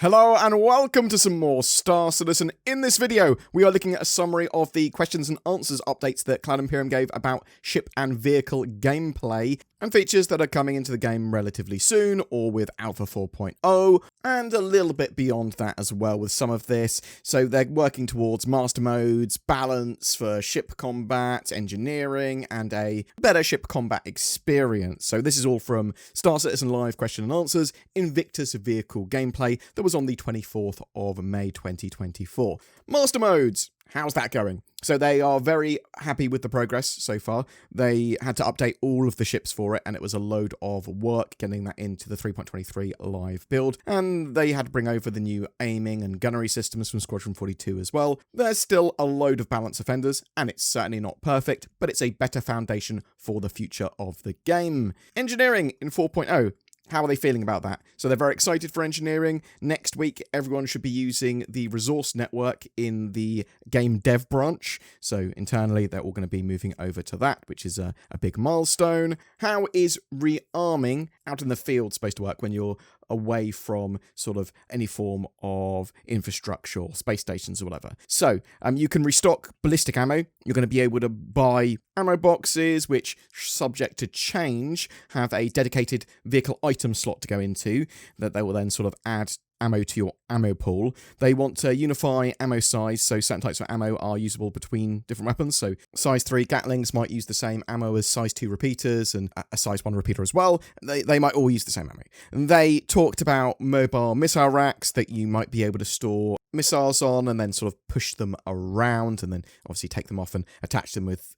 Hello and welcome to some more Star Citizen. In this video, we are looking at a summary of the questions and answers updates that Cloud Imperium gave about ship and vehicle gameplay and features that are coming into the game relatively soon or with Alpha 4.0 and a little bit beyond that as well with some of this. So they're working towards master modes, balance for ship combat, engineering, and a better ship combat experience. So this is all from Star Citizen Live question and answers, Invictus vehicle gameplay that was on the 24th of May 2024. Master modes. How's that going? So they are very happy with the progress so far. They had to update all of the ships for it, and it was a load of work getting that into the 3.23 live build. And they had to bring over the new aiming and gunnery systems from Squadron 42 as well. There's still a load of balance offenders, and it's certainly not perfect, but it's a better foundation for the future of the game. Engineering in 4.0. How are they feeling about that? So they're very excited for engineering. Next week, everyone should be using the resource network in the game dev branch. So internally, they're all going to be moving over to that, which is a big milestone. How is rearming out in the field supposed to work when you're away from sort of any form of infrastructure or space stations or whatever? So you can restock ballistic ammo. You're going to be able to buy ammo boxes, which, subject to change, have a dedicated vehicle item slot to go into that they will then sort of add ammo to your ammo pool. They want to unify ammo size, so certain types of ammo are usable between different weapons. So size 3 Gatlings might use the same ammo as size 2 repeaters, and a size 1 repeater as well. They might all use the same ammo. And they talked about mobile missile racks that you might be able to store missiles on and then sort of push them around and then obviously take them off and attach them with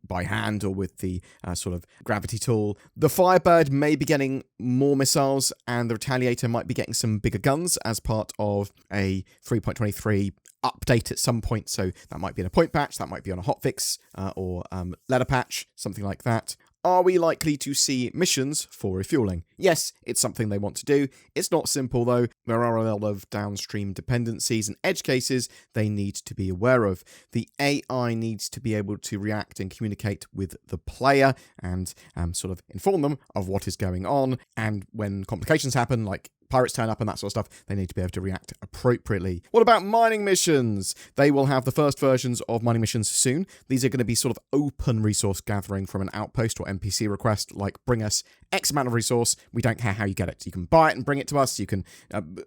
by hand or with the sort of gravity tool. The Firebird may be getting more missiles, and the Retaliator might be getting some bigger guns as part of a 3.23 update at some point. So that might be in a point patch, that might be on a hotfix or letter patch, something like that. Are we likely to see missions for refueling? Yes, it's something they want to do. It's not simple though. There are a lot of downstream dependencies and edge cases they need to be aware of. The AI needs to be able to react and communicate with the player and sort of inform them of what is going on. And when complications happen, like pirates turn up and that sort of stuff, they need to be able to react appropriately. What about mining missions? They will have the first versions of mining missions soon. These are going to be sort of open resource gathering from an outpost or NPC request, like bring us X amount of resource. We don't care how you get it. You can buy it and bring it to us. You can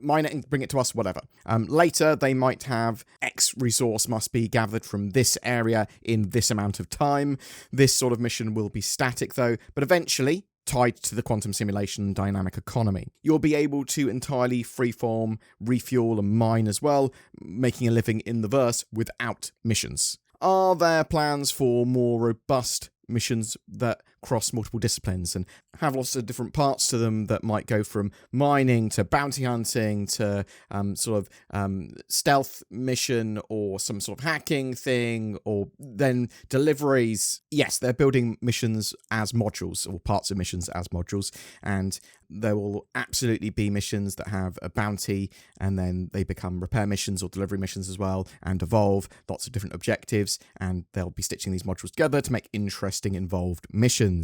mine it and bring it to us, whatever. Later, they might have X resource must be gathered from this area in this amount of time. This sort of mission will be static though, but eventually, tied to the quantum simulation dynamic economy. You'll be able to entirely freeform, refuel and mine as well, making a living in the verse without missions. Are there plans for more robust missions that cross multiple disciplines and have lots of different parts to them that might go from mining to bounty hunting to stealth mission or some sort of hacking thing or then deliveries? Yes, they're building missions as modules or parts of missions as modules, and there will absolutely be missions that have a bounty and then they become repair missions or delivery missions as well and evolve lots of different objectives, and they'll be stitching these modules together to make interesting involved missions.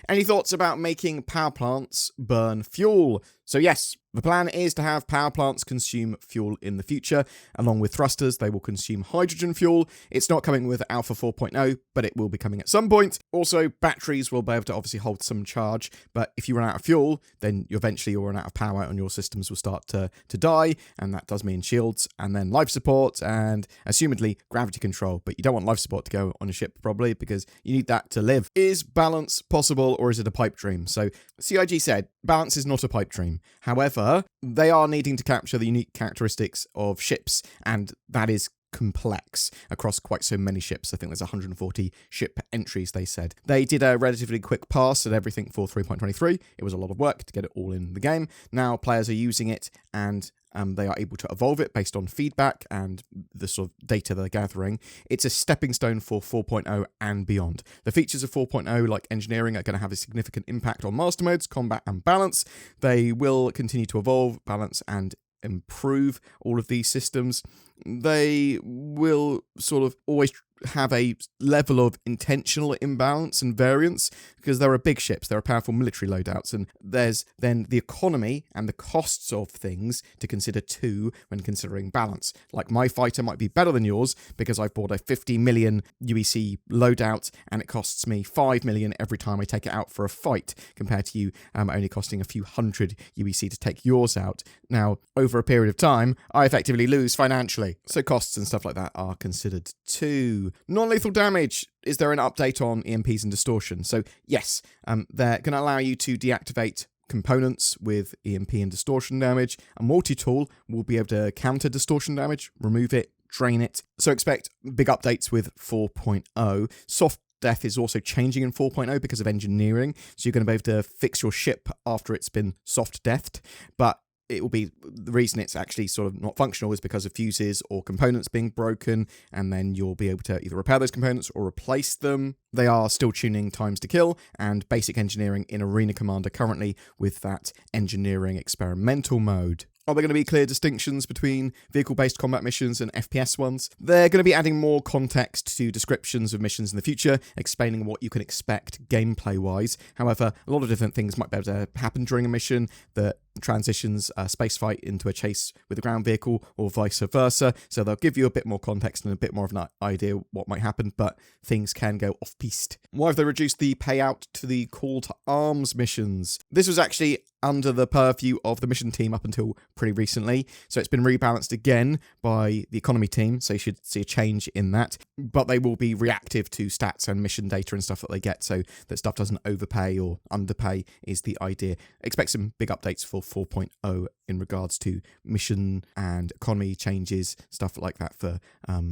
Any thoughts about making power plants burn fuel? So yes, the plan is to have power plants consume fuel in the future. Along with thrusters, they will consume hydrogen fuel. It's not coming with Alpha 4.0, but it will be coming at some point. Also, batteries will be able to obviously hold some charge, but if you run out of fuel, then eventually you'll run out of power and your systems will start to die, and that does mean shields, and then life support, and assumedly gravity control. But you don't want life support to go on a ship probably, because you need that to live. Is balance possible, or is it a pipe dream? So CIG said, balance is not a pipe dream. However, they are needing to capture the unique characteristics of ships, and that is complex across quite so many ships. I think there's 140 ship entries, they said. They did a relatively quick pass at everything for 3.23. It was a lot of work to get it all in the game. Now players are using it, and they are able to evolve it based on feedback and the sort of data they're gathering. It's a stepping stone for 4.0 and beyond. The features of 4.0, like engineering, are going to have a significant impact on master modes, combat, and balance. They will continue to evolve, balance, and improve all of these systems. They will sort of always have a level of intentional imbalance and variance, because there are big ships, there are powerful military loadouts, and there's then the economy and the costs of things to consider too when considering balance. Like, my fighter might be better than yours because I've bought a 50 million UEC loadout and it costs me 5 million every time I take it out for a fight, compared to you only costing a few hundred UEC to take yours out. Now, over a period of time, I effectively lose financially. So costs and stuff like that are considered too. Non-lethal damage. Is there an update on EMPs and distortion? So yes, they're going to allow you to deactivate components with EMP and distortion damage. A multi-tool will be able to counter distortion damage, remove it, drain it. So expect big updates with 4.0. Soft death is also changing in 4.0 because of engineering. So you're going to be able to fix your ship after it's been soft deathed, but it will be, the reason it's actually sort of not functional is because of fuses or components being broken, and then you'll be able to either repair those components or replace them. They are still tuning times to kill and basic engineering in Arena Commander currently with that engineering experimental mode. Are there going to be clear distinctions between vehicle-based combat missions and FPS ones? They're going to be adding more context to descriptions of missions in the future, explaining what you can expect gameplay-wise. However, a lot of different things might be able to happen during a mission that transitions a space fight into a chase with a ground vehicle, or vice versa. So they'll give you a bit more context and a bit more of an idea what might happen, but things can go off-piste. Why have they reduced the payout to the call to arms missions? This was actually under the purview of the mission team up until pretty recently, so it's been rebalanced again by the economy team, so you should see a change in that, but they will be reactive to stats and mission data and stuff that they get, so that stuff doesn't overpay or underpay is the idea. Expect some big updates for 4.0 in regards to mission and economy changes, stuff like that for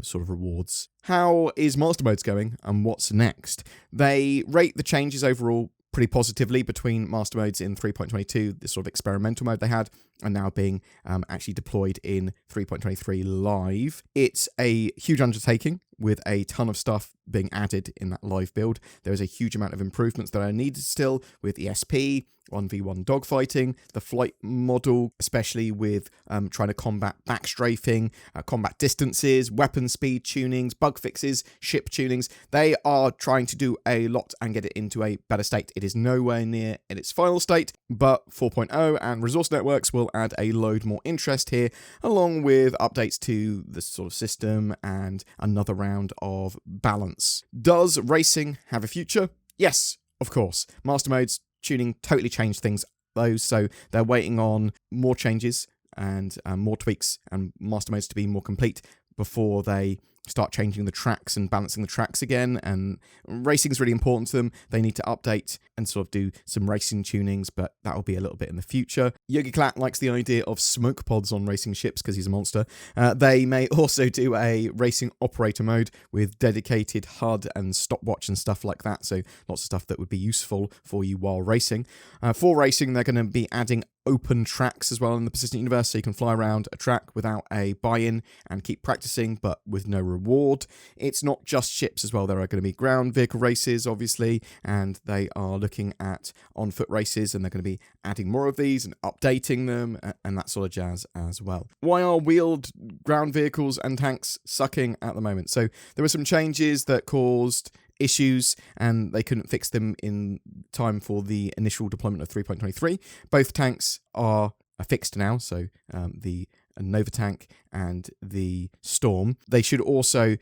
sort of rewards. How is Master Modes going and what's next? They rate the changes overall pretty positively between Master Modes in 3.22, this sort of experimental mode they had, and now being actually deployed in 3.23 live. It's a huge undertaking with a ton of stuff being added in that live build. There is a huge amount of improvements that are needed still with ESP, 1v1 dogfighting, the flight model, especially with trying to combat backstrafing, combat distances, weapon speed tunings, bug fixes, ship tunings. They are trying to do a lot and get it into a better state. It is nowhere near in its final state, but 4.0 and resource networks will add a load more interest here, along with updates to the sort of system and another round of balance. Does racing have a future? Yes, of course. Master Modes tuning totally changed things though, so they're waiting on more changes and more tweaks and Master Modes to be more complete before they start changing the tracks and balancing the tracks again, and racing is really important to them. They need to update and sort of do some racing tunings, but that will be a little bit in the future. Yogi Klatt likes the idea of smoke pods on racing ships because he's a monster. They may also do a racing operator mode with dedicated HUD and stopwatch and stuff like that, so lots of stuff that would be useful for you while racing. For racing, they're going to be adding open tracks as well in the persistent universe, so you can fly around a track without a buy-in and keep practicing, but with no reward. It's not just ships as well. There are going to be ground vehicle races, obviously, and they are looking at on-foot races, and they're going to be adding more of these and updating them and that sort of jazz as well. Why are wheeled ground vehicles and tanks sucking at the moment? So there were some changes that caused issues and they couldn't fix them in time for the initial deployment of 3.23. Both tanks are fixed now, so the Nova tank and the Storm. They should also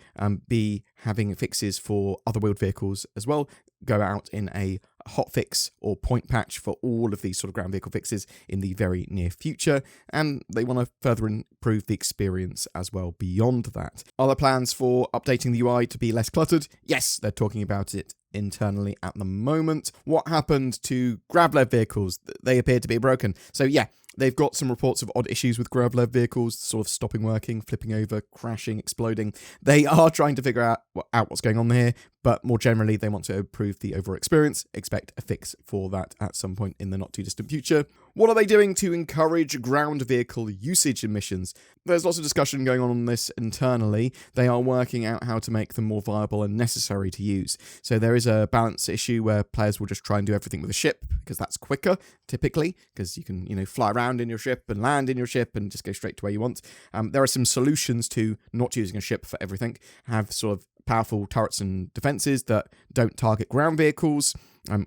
be having fixes for other wheeled vehicles as well, go out in a hotfix or point patch for all of these sort of ground vehicle fixes in the very near future, and they want to further improve the experience as well beyond that. Are there plans for updating the UI to be less cluttered? Yes, they're talking about it internally at the moment. What happened to Gravlev vehicles? They appear to be broken. So yeah, they've got some reports of odd issues with Gravlev vehicles, sort of stopping working, flipping over, crashing, exploding. They are trying to figure out what's going on here, but more generally, they want to improve the overall experience. Expect a fix for that at some point in the not too distant future. What are they doing to encourage ground vehicle usage in missions? There's lots of discussion going on this internally. They are working out how to make them more viable and necessary to use. So there is a balance issue where players will just try and do everything with a ship, because that's quicker, typically, because you can, fly around in your ship and land in your ship and just go straight to where you want. There are some solutions to not using a ship for everything. Have sort of powerful turrets and defenses that don't target ground vehicles.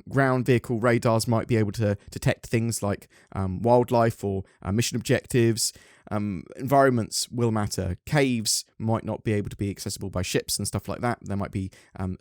Ground vehicle radars might be able to detect things like wildlife or mission objectives. Environments will matter. Caves might not be able to be accessible by ships and stuff like that. There might be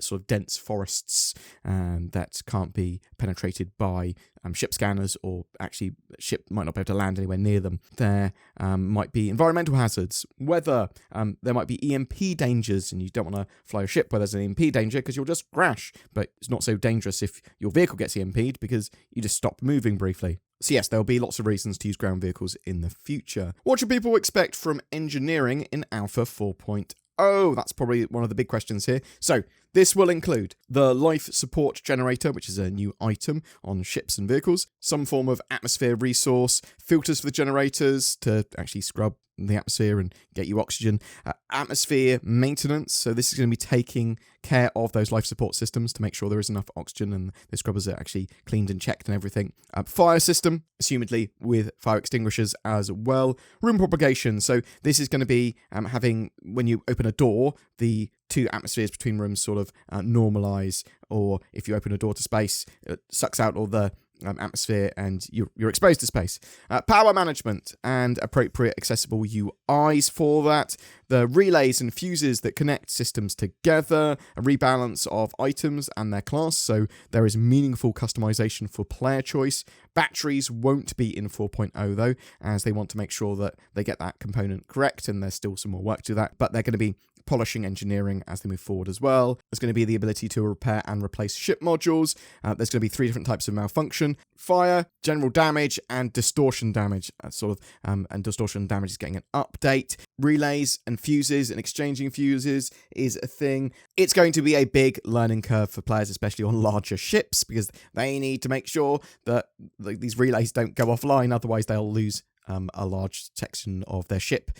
sort of dense forests that can't be penetrated by ship scanners, or actually ship might not be able to land anywhere near them. There might be environmental hazards, weather. There might be EMP dangers, and you don't want to fly a ship where there's an EMP danger because you'll just crash. But it's not so dangerous if your vehicle gets EMP'd because you just stop moving briefly. So yes, there'll be lots of reasons to use ground vehicles in the future. What should people expect from engineering in Alpha 4.0? That's probably one of the big questions here. So this will include the life support generator, which is a new item on ships and vehicles, some form of atmosphere resource, filters for the generators to actually scrub the atmosphere and get you oxygen, atmosphere maintenance, so this is going to be taking care of those life support systems to make sure there is enough oxygen and the scrubbers are actually cleaned and checked and everything. Fire system, assumedly with fire extinguishers as well. Room propagation, so this is going to be having, when you open a door, the two atmospheres between rooms sort of normalize, or if you open a door to space, it sucks out all the atmosphere and you're exposed to space. Power management and appropriate accessible UIs for that. The relays and fuses that connect systems together. A rebalance of items and their class, so there is meaningful customization for player choice. Batteries won't be in 4.0 though, as they want to make sure that they get that component correct, and there's still some more work to do that, but they're going to be polishing engineering as they move forward as well. There's going to be the ability to repair and replace ship modules. There's going to be 3 different types of malfunction: fire, general damage, and distortion damage. And distortion damage is getting an update. Relays and fuses and exchanging fuses is a thing. It's going to be a big learning curve for players, especially on larger ships, because they need to make sure that these relays don't go offline, otherwise they'll lose a large section of their ship,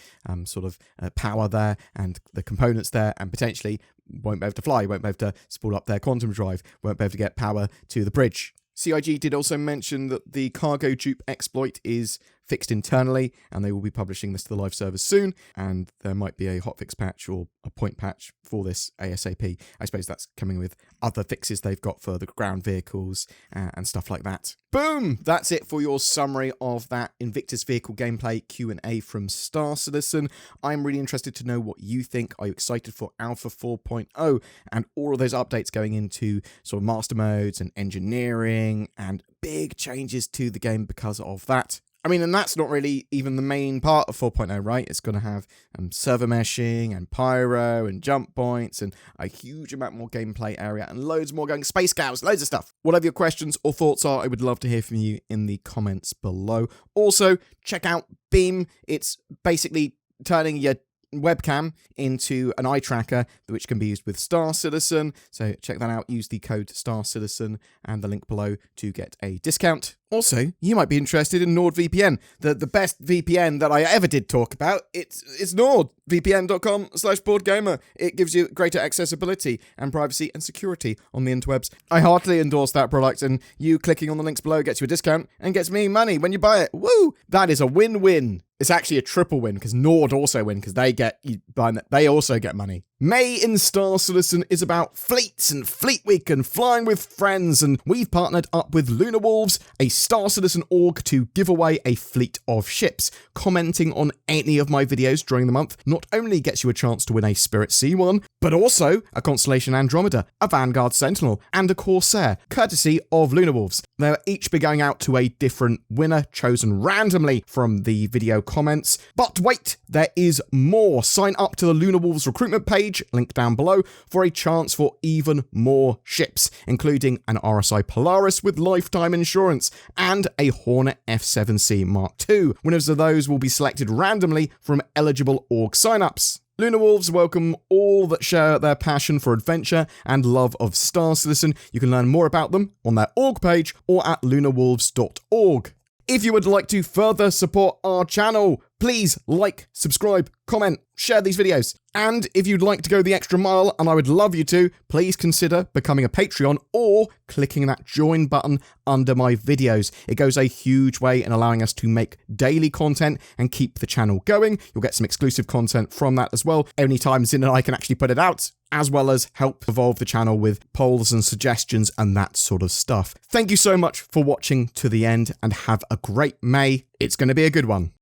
power there and the components there, and potentially won't be able to fly, won't be able to spool up their quantum drive, won't be able to get power to the bridge. CIG did also mention that the cargo dupe exploit is fixed internally, and they will be publishing this to the live servers soon, and there might be a hotfix patch or a point patch for this ASAP. I suppose that's coming with other fixes they've got for the ground vehicles and stuff like that. Boom! That's it for your summary of that Invictus vehicle gameplay Q&A from Star Citizen. I'm really interested to know what you think. Are you excited for Alpha 4.0 and all of those updates going into sort of master modes and engineering and big changes to the game because of that? I mean, and that's not really even the main part of 4.0, right? It's going to have server meshing and pyro and jump points and a huge amount more gameplay area and loads more going, space cows, loads of stuff. Whatever your questions or thoughts are, I would love to hear from you in the comments below. Also, check out Beam. It's basically turning your webcam into an eye tracker, which can be used with Star Citizen. So check that out. Use the code Star Citizen and the link below to get a discount. Also, you might be interested in NordVPN, the best VPN that I ever did talk about. It's Nord, vpn.com/BoredGamer. It gives you greater accessibility and privacy and security on the interwebs. I heartily endorse that product, and you clicking on the links below gets you a discount and gets me money when you buy it. Woo! That is a win-win. It's actually a triple win, because Nord also win, because they also get money. May in Star Citizen is about fleets and Fleet Week and flying with friends, and we've partnered up with Lunar Wolves, a Star Citizen org, to give away a fleet of ships. Commenting on any of my videos during the month not only gets you a chance to win a Spirit C1, but also a Constellation Andromeda, a Vanguard Sentinel, and a Corsair, courtesy of Lunar Wolves. They'll each be going out to a different winner chosen randomly from the video comments. But wait, there is more. Sign up to the Lunar Wolves recruitment page, link down below, for a chance for even more ships, including an RSI Polaris with lifetime insurance and a Hornet F7C Mark II. Winners of those will be selected randomly from eligible org signups. Lunar Wolves welcome all that share their passion for adventure and love of Star Citizen. You can learn more about them on their org page or at lunarwolves.org. If you would like to further support our channel, please like, subscribe, comment, share these videos. And if you'd like to go the extra mile, and I would love you to, please consider becoming a Patreon or clicking that join button under my videos. It goes a huge way in allowing us to make daily content and keep the channel going. You'll get some exclusive content from that as well. Anytime Zin and I can actually put it out, as well as help evolve the channel with polls and suggestions and that sort of stuff. Thank you so much for watching to the end, and have a great May. It's going to be a good one.